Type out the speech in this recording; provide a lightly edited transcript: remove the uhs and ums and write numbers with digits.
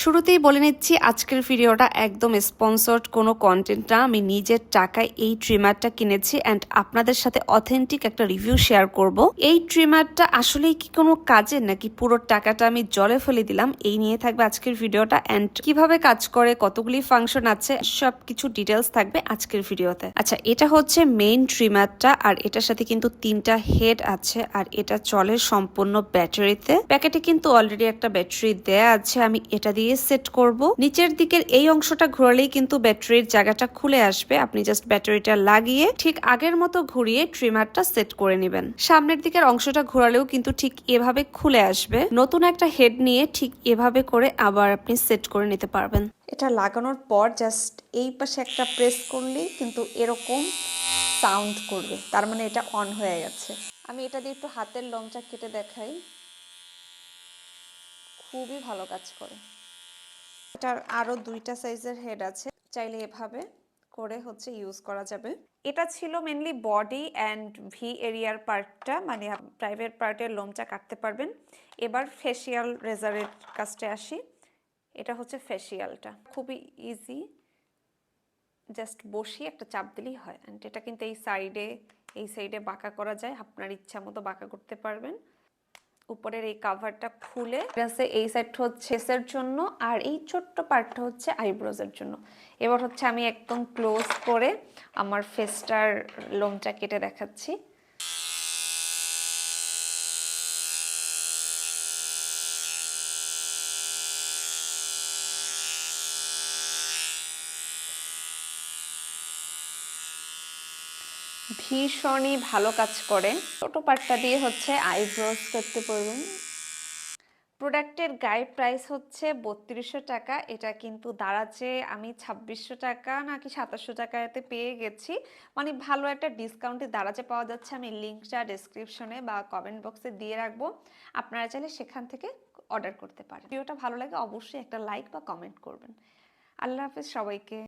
শুরুতেই বলে নিচ্ছি আজকের ভিডিওটা একদম স্পন্সর্ড কোনো কন্টেন্ট না। আমি নিজের টাকায় এই ট্রিমারটা কিনেছি অ্যান্ড আপনাদের সাথে অথেন্টিক একটা রিভিউ শেয়ার করব। এই ট্রিমারটা আসলেই কি কোনো কাজের নাকি পুরো টাকাটা আমি জলে ফেলে দিলাম, এই নিয়ে থাকবে আজকের ভিডিওটা। অ্যান্ড কিভাবে কাজ করে, কতগুলি ফাংশন আছে, সব কিছু ডিটেলস থাকবে আজকের ভিডিওতে। আচ্ছা, এটা হচ্ছে মেইন ট্রিমারটা আর এটার সাথে কিন্তু 3টা হেড আছে আর এটা চলে সম্পূর্ণ ব্যাটারিতে। প্যাকেটে কিন্তু অলরেডি একটা ব্যাটারি দেয়া আছে। আমি এটা দিয়ে সেট করব। নিচের দিকের এই অংশটা ঘোরালেই কিন্তু ব্যাটারির জায়গাটা খুলে আসবে। আপনি জাস্ট ব্যাটারিটা লাগিয়ে ঠিক আগের মতো ঘুরিয়ে ট্রিমারটা সেট করে নেবেন। সামনের দিকের অংশটা ঘোরালেও কিন্তু ঠিক এভাবে খুলে আসবে। নতুন একটা হেড নিয়ে ঠিক এভাবে করে আবার আপনি সেট করে নিতে পারবেন। এটা লাগানোর পর জাস্ট এই পাশে একটা প্রেস করলেই কিন্তু এরকম সাউন্ড করবে, তার মানে এটা অন হয়ে গেছে। আমি এটা দিয়ে একটু হাতের লোমটা কেটে দেখাই। খুবই ভালো কাজ করে। এটার আরো 2টা সাইজের হেড আছে, চাইলে এভাবে করে ইউজ করা যাবে। এটা ছিল মেনলি বডি অ্যান্ড ভি এরিয়ার পার্টটা, মানে প্রাইভেট পার্টের লোমটা কাটতে পারবেন। এবার ফেসিয়াল রেজারের কাজটা আসি। এটা হচ্ছে ফেসিয়ালটা, খুবই ইজি। জাস্ট বসিয়ে একটা চাপ দিলেই হয়। অ্যান্ড এটা কিন্তু এই সাইডে বাঁকা করা যায়, আপনার ইচ্ছা মতো বাঁকা করতে পারবেন। উপরের এই কাভারটা খুলে এই সাইড হচ্ছে ফেসের জন্য আর এই ছোট্ট পার্টটা হচ্ছে আইব্রোজের জন্য। এবার আমি একদম ক্লোজ করে আমার ফেসটার লোমটা কেটে দেখাচ্ছি। ভীষণই ভালো কাজ করে। ছোট পার্টটা দিয়ে আইব্রোজ করতে পারবেন। প্রোডাক্টের গাইড প্রাইস হচ্ছে 3200 টাকা। এটা কিন্তু দাঁড়াচ্ছে আমি 2600 টাকা নাকি 2700 টাকাতে পেয়ে গেছি। মানে ভালো একটা ডিসকাউন্টে দাঁড়াচ্ছে পাওয়া যাচ্ছে। আমি লিঙ্কটা ডেসক্রিপশনে বা কমেন্ট বক্সে দিয়ে রাখবো, আপনারা চাইলে সেখান থেকে অর্ডার করতে পারেন। ভিডিওটা ভালো লাগে অবশ্যই একটা লাইক বা কমেন্ট করবেন। আল্লাহ হাফেজ সবাইকে।